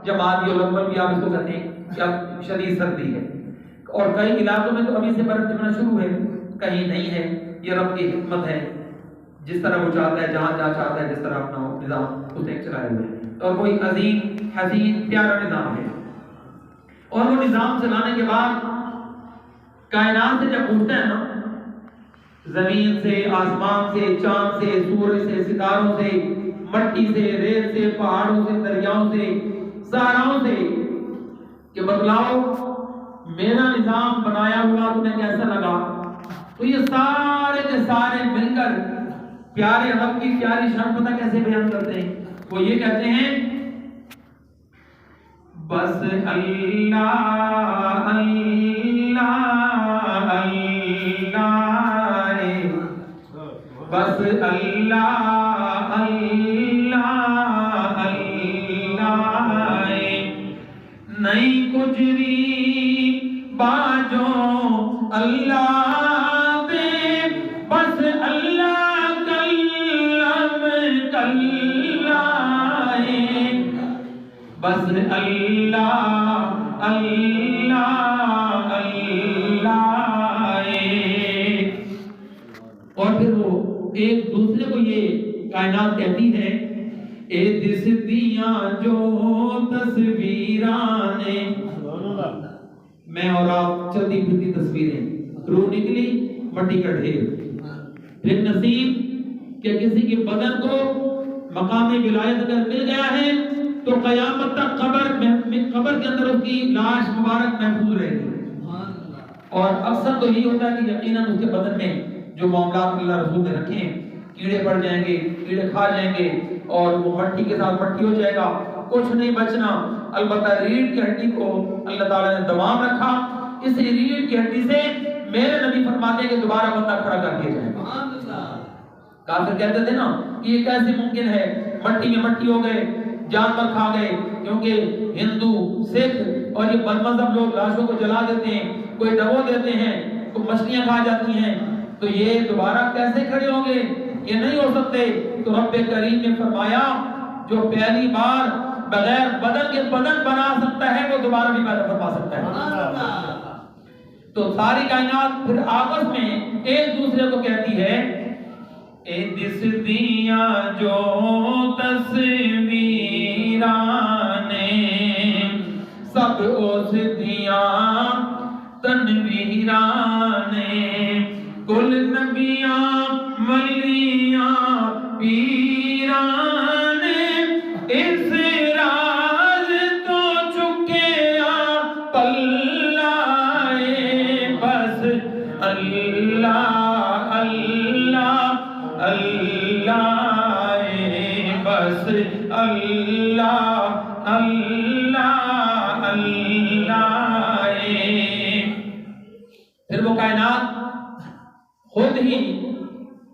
جماعت الاول بھی آپ اس کو کہتے ہیں کہ اب شدید سردی ہے، اور کئی علاقوں میں تو ابھی سے برف جمنا شروع ہے، کہیں نہیں ہے۔ یہ رب کی حکمت ہے، جس طرح وہ چاہتا ہے، جہاں جہاں چاہتا ہے، جس طرح اپنا نظام اس نے چلائے ہوئے ہے، اور کوئی عظیم حسین پیارا نظام ہے۔ اور وہ نظام چلانے کے بعد کائنات سے جب پوچھتا ہے نا، زمین سے، آسمان سے، چاند سے، سورج سے، ستاروں سے، مٹی سے، ریت سے، پہاڑوں سے، دریاؤں سے، صحراؤں سے، کہ بتلاؤ میرا نظام بنایا ہوا تمہیں کیسا لگا؟ تو یہ سارے کے سارے مل کر پیارے رب کی پیاری شان پتہ کیسے بیان کرتے ہیں؟ وہ یہ کہتے ہیں بس اللہ اللہ اللہ بس اللہ اللہ اللہ نہیں کچھ بھی باجو اللہ دے، بس اللہ کلم کلائے، بس اللہ اللہ اللہ۔ اور پھر وہ ایک دوسرے کو یہ کائنات کہتی ہے، اے دس دیاں جو تصویرانے، میں اور آپ چلتی پھرتی تصویریں، روح نکلی مٹی کا ڈھیر۔ پھر نصیب کہ کسی کے بدن کو مقام ولایت اگر مل گیا ہے تو قیامت تک قبر کے اندر اس کی لاش مبارک محفوظ رہے گی۔ اور اکثر تو یہی ہوتا ہے کہ یقیناً اس کے بدن میں جو معاملات اللہ رسول نے رکھے ہیں کیڑے پڑ جائیں گے، کیڑے کھا جائیں گے، اور وہ مٹی کے ساتھ مٹی ہو جائے گا، کچھ نہیں بچنا۔ البتہ ریڑھ کی ہڈی کو اللہ تعالیٰ نے دوام رکھا، اس ریڑھ کی ہڈی سے میرے نبی فرماتے ہیں کہ دوبارہ بندہ کھڑا کر دیا جائے گا۔ کافر کہتے تھے نا کہ یہ کیسے ممکن ہے، مٹی میں مٹی ہو گئے، جانور کھا گئے، کیونکہ ہندو، سکھ اور یہ بد مذہب لوگ لاشوں کو جلا دیتے ہیں، کوئی ڈبو دیتے ہیں، کوئی مچھلیاں کھا جاتی ہیں، تو یہ دوبارہ کیسے کھڑے ہوں گے؟ یہ نہیں ہو سکتے۔ تو رب کریم نے فرمایا جو پہلی بار بغیر بدن کے بدن بنا سکتا ہے وہ دوبارہ بھی پیدا فرما سکتا ہے۔ تو ساری کائنات پھر آپس میں ایک دوسرے کو کہتی ہے، اے دس دیاں جو تصویرانے، سب اس دیاں تنویرانے، کل نبیاں ولیاں پیرانے، اس راز تو چکیا پلائے، بس اللہ اللہ اللہ، بس اللہ اللہ اللہ۔ پھر وہ کائنات خود ہی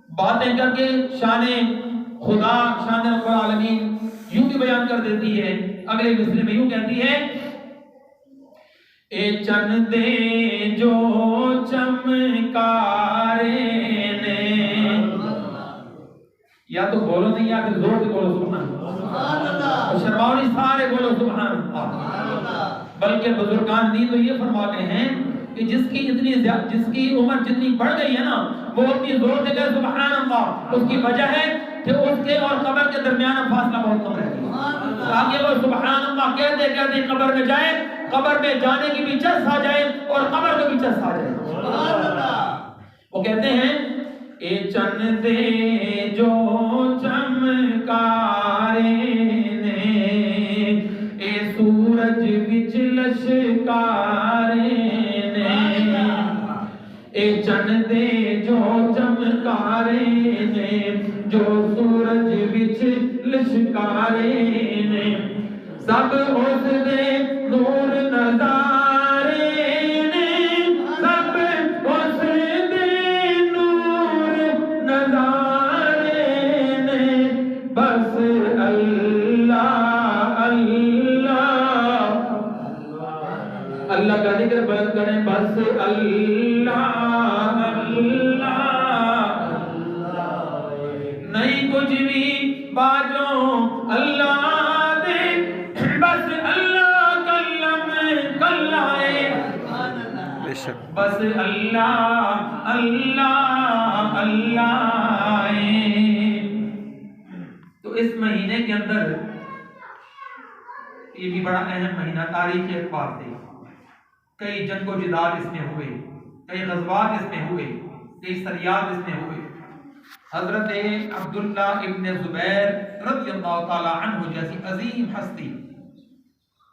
باتیں کر کے شان خدا، شان رب العالمین یوں بھی بیان کر دیتی ہے۔ اگلے مصرے میں یوں کہتی ہے، اے چندے جو چمکارے نے، یا تو بولو نہیں یا پھر زور سے بولو سبحان اللہ، شرماؤ نہیں، سارے بولو سبحان اللہ۔ بلکہ بزرگان دین تو یہ فرماتے ہیں کہ جس کی عمر جتنی بڑھ گئی ہے نا وہ اتنی زور سے کہے سبحان اللہ، اس کی وجہ ہے کہ اس کے اور قبر کے درمیان فاصلہ بہت کم رہتی ہے، تاکہ وہ سبحان اللہ کہتے کہتے قبر میں جائے، قبر میں جانے کی بھی چس آ جائے اور قبر کو بھی چس آ جائے۔ وہ کہتے ہیں، اے چندے جو چمکارے نے، اے سورج وچ لشکارے نے، اے چندے جو چمکارے نے، جو سورج وچ لشکارے نے، سب اس دے نور نظارے نے، سب اس دے نور نظارے نے، بس اللہ اللہ اللہ کا ذکر بلند کریں، بس اللہ اللہ، نہیں کچھ بھی باجو اللہ دے، بس اللہ بس اللہ اللہ اللہ ہے۔ تو اس مہینے کے اندر یہ بھی بڑا اہم مہینہ تاریخ اعتبار سے، کئی جنگ و جدال اس میں ہوئے، کئی غزوات اس میں ہوئے، کئی سریات اس میں ہوئے۔ حضرت عبداللہ ابن زبیر رضی اللہ تعالی عنہ جیسی عظیم ہستی،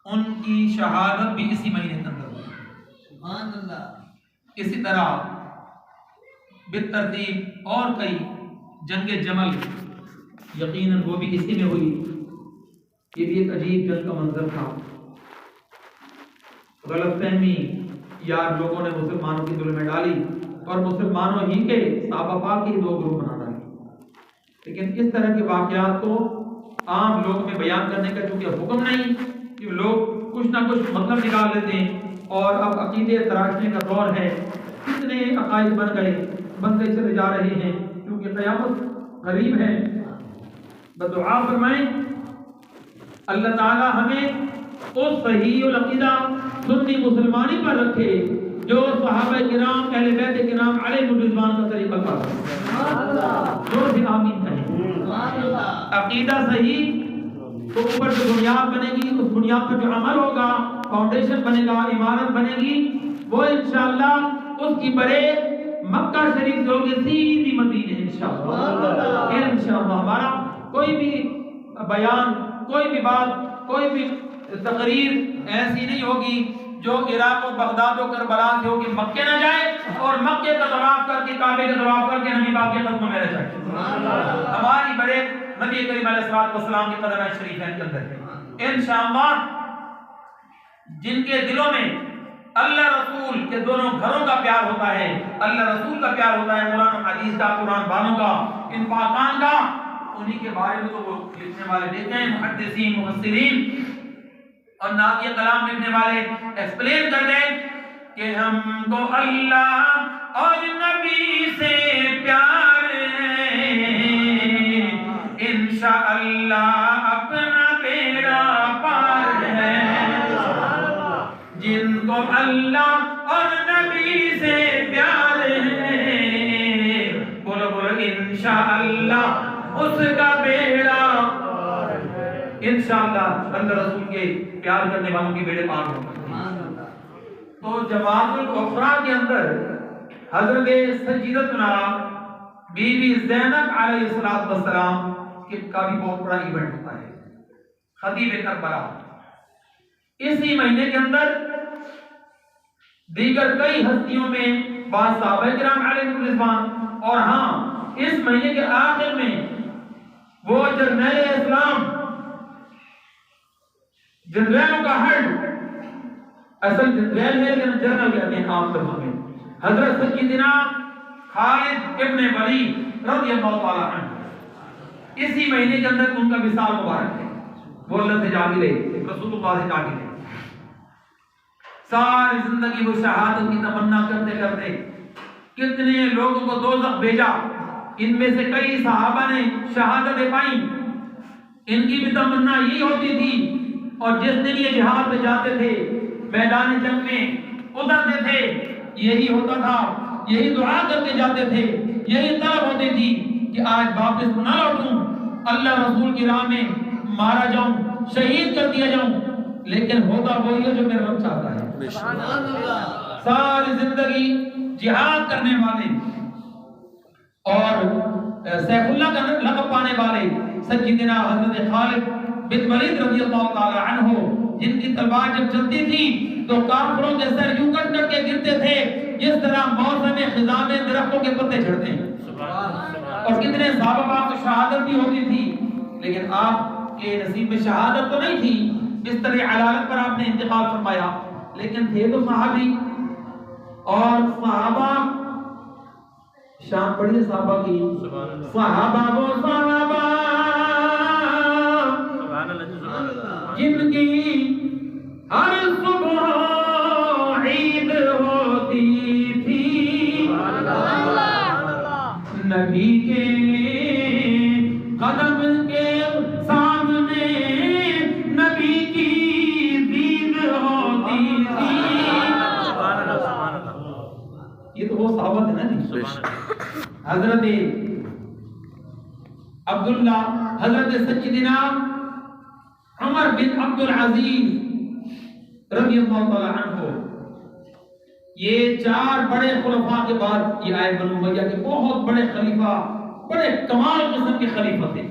ان کی شہادت بھی اسی مہینے کے اندر ہوئی۔ سبحان اللہ۔ اسی طرح بالترتیب اور کئی جنگ جمل یقیناً وہ بھی اسی میں ہوئی۔ یہ بھی ایک عجیب جنگ کا منظر تھا۔ غلط فہمی یار لوگوں نے مسلمانوں کی دل میں ڈالی اور مسلمانوں ہی کے صحابہ پاک کے دو گروپ بنا ڈالے۔ لیکن اس طرح کے واقعات کو عام لوگ میں بیان کرنے کا چونکہ حکم نہیں، کہ لوگ کچھ نہ کچھ مطلب نکال لیتے ہیں، اور اب عقیدے تراشنے کا دور ہے، کتنے عقائد بن گئے، بنتے چلے جا رہے ہیں، کیونکہ قیامت قریب ہے۔ بدعا فرمائیں اللہ تعالی ہمیں اس صحیح العقیدہ سنی مسلمانی پر رکھے جو صحابہ کرام اہل بیت کرام علیہ الرضوان کا طریقہ تھا۔ جو بھی آمین کہیں۔ عقیدہ صحیح تو اوپر جو بنیاد بنے گی، اس بنیاد پر جو عمل ہوگا، فاؤنڈیشن بنے گا، عمارت بنے گی، وہ انشاءاللہ اس کی برے مکہ شریف سے ہوگی سیدھی مدینے انشاءاللہ۔ انشاءاللہ ہمارا کوئی بھی بیان، کوئی بھی بات، کوئی بھی تقریر ایسی نہیں ہوگی جو عراق و بغداد و کربلا سے ہوگی مکے نہ جائے، اور مکے کا طواف کر کے کعبے کا طواف کر کے نبی پاک کے قدموں میں رہ جائے۔ ہماری بڑے نبی کریم علیہ السلام کے قدمین شریفین کے اندر ہے انشاءاللہ۔ جن کے دلوں میں اللہ رسول کے دونوں گھروں کا پیار ہوتا ہے، اللہ رسول کا پیار ہوتا ہے، قرآن و حدیث کا، قرآن والوں کا، ان پاکان کا، انہی کے بارے میں تو وہ لکھنے والے دیتے ہیں، محدثین مفسرین اور ناقیہ کلام لکھنے والے ایکسپلین کر دیں کہ ہم کو اللہ اور نبی سے پیار ہے، انشاءاللہ اپنا بیڑا پار ہے۔ جن کو اللہ اور نبی سے پیار ہے، بولو بولو انشاءاللہ اس کا بیڑا انشاءاللہ اللہ رسول کے پیار کرنے والوں کے بیڑے پار ہوگا۔ تو جماعت الاخرى کے اندر حضرت سیدتنا بی بی زینب علیہ السلام کا بھی بہت بڑا ایونٹ ہوتا ہے، خطیب کربلا۔ اسی مہینے کے اندر دیگر کئی ہستیوں میں بعض صحابہ کرام علیہ الرضوان، اور ہاں اس مہینے کے آخر میں وہ جرنیل اسلام، جنرلوں کا ہیڈ، اصل جنرل ہے لیکن جنرل کہتے ہیں عام لفظوں میں، حضرت سیدنا خالد ابن ولید رضی اللہ تعالی عنہ، اسی مہینے کے اندر ان کا وصال مبارک ہے۔ وہ اللہ سے جا ملے، رسول اللہ سے جا ملے، ساری زندگی وہ شہادت کی تمنا کرتے کرتے کتنے لوگوں کو دوزخ بھیجا، ان میں سے کئی صحابہ نے شہادتیں پائیں۔ ان کی بھی تمنا یہی ہوتی تھی، اور جس دن یہ جہاد میں جاتے تھے، میدان جنگ میں اترتے تھے، یہی ہوتا تھا، یہی دعا کر کے جاتے تھے، یہی طلب ہوتی تھی کہ آج واپس نہ لوٹوں، اللہ رسول کی راہ میں مارا جاؤں، شہید کر دیا جاؤں، لیکن ہوتا وہی ہے جو میرا رب چاہتا ہے۔ ساری زندگی جہاد کرنے والے اور سیف اللہ کا لقب پانے والے سیدنا حضرت خالد بن ولید رضی اللہ تعالی عنہ، جن کی تلوار جب چلتی تھی تو کافروں کے سر یوں کٹ کٹ کے گرتے تھے جس طرح موسم خزاں میں درختوں کے پتے جھڑتے ہیں، اور کتنے صحابہ کو شہادت بھی ہوتی تھی، لیکن آپ کے نصیب میں شہادت تو نہیں تھی، بستر علالت پر آپ نے انتقال فرمایا، لیکن تھے تو صحابی، اور صحابہ شان پڑھیے صحابہ کی، صحابہ وہ صحابہ جن کی ہر صبح عید ہوتی تھی، نبی کے قدم کے سامنے نبی کی دید ہوتی تھی۔ محبت ہے نا جی. حضرت عبداللہ، حضرت سیدنا عمر بن عبد العزیز رضی اللہ تعالی عنہ، یہ 4 بڑے خلفاء کے بعد یہ آئے بنو امیہ کے بہت بڑے خلیفہ، بڑے کمال قسم کے خلیفہ تھے.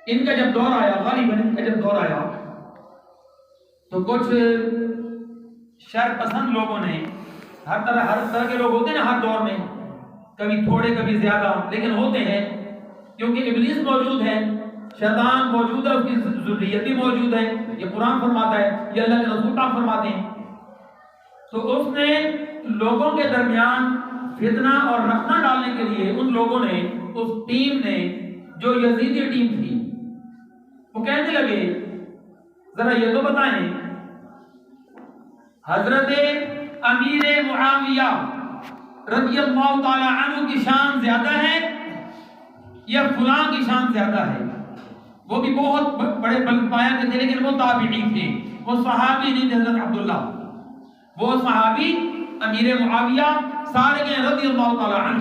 ان کا جب دور آیا، غالباً ان کا جب دور آیا تو کچھ شر پسند لوگوں نے، ہر طرح کے لوگ ہوتے ہیں نا ہر دور میں، کبھی تھوڑے کبھی زیادہ، لیکن ہوتے ہیں کیونکہ ابلیس موجود ہے، شیطان موجود ہے، اس کی ذریت بھی موجود ہے. یہ قرآن فرماتا ہے، یہ اللہ کے رسول پاک فرماتے ہیں. تو اس نے لوگوں کے درمیان فتنہ اور رخنہ ڈالنے کے لیے ان لوگوں نے، اس ٹیم نے جو یزیدی ٹیم تھی، وہ کہنے لگے ذرا یہ تو بتائیں حضرت امیر معاویہ رضی اللہ تعالی عنہ کی شان زیادہ ہے یا فلاں کی شان زیادہ ہے؟ وہ بھی بہت بڑے بلند پایا کے تھے، لیکن وہ تابعی تھے، وہ صحابی نہیں تھے. حضرت عبداللہ وہ صحابی امیر معاویہ سارے رضی اللہ تعالی عنہ